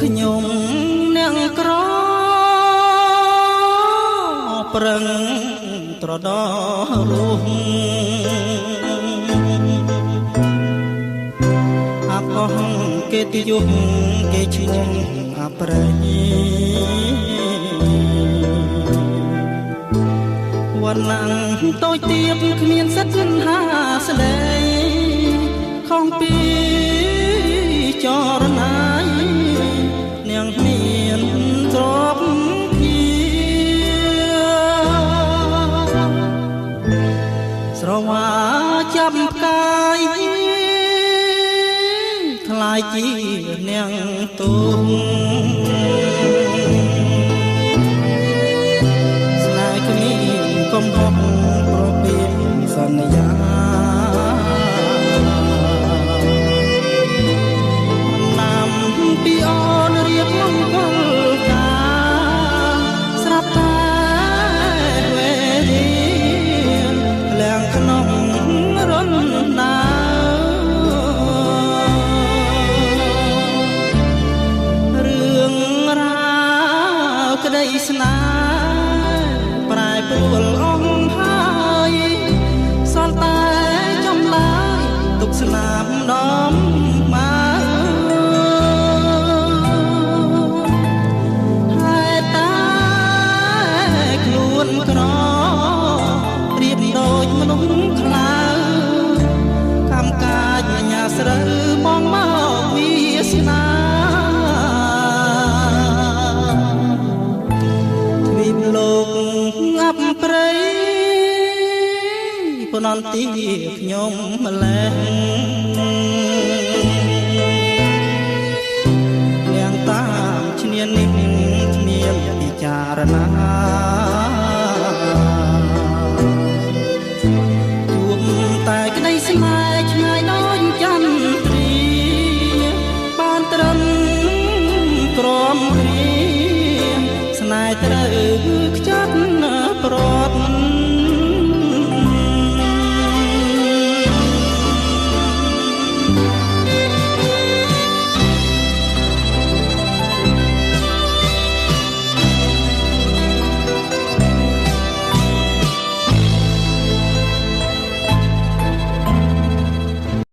ខ្ញុំអ្នកក្រប្រឹងត្រដោរស់អបអស់គេទីយុគគេឈ្មោះអប្រៃវណ្ណាំតូចទៀបគ្មានសិទ្ធិហាស្ដីខំពីចរណាយនាងមានទ្រព្យភាស្រវាចាប់ផ្កាយខ្លាយជានាងទុំស្នេហ៍គ្មានកំហុសប្រពៃសន្យាពីអូនរៀបមង្គលការស្រាប់តែវេលាឡើងក្នុងរំដារឿងរ៉ាវក្តីស្នេហ៍ប្រែប្រួលអស់ហើយសល់តែចំឡាយទុកស្នាមដំក្ររៀបដូចមនុស្សខ្លាកម្មកាចញ៉ាស្រូវបងមកវាសនាទ្វីបលោកងាប់ព្រៃប៉ុន្តែខ្ញុំម្លេះនាងតាមឈ្នានីសគ្មានពិចារណាតែក្តីស្នេហ៍ឆ្ងាយដូចចន្ទ្រាបានត្រឹមក្រមគ្រាស្នេហ៍ត្រូវខ្ចាត់ប្រត់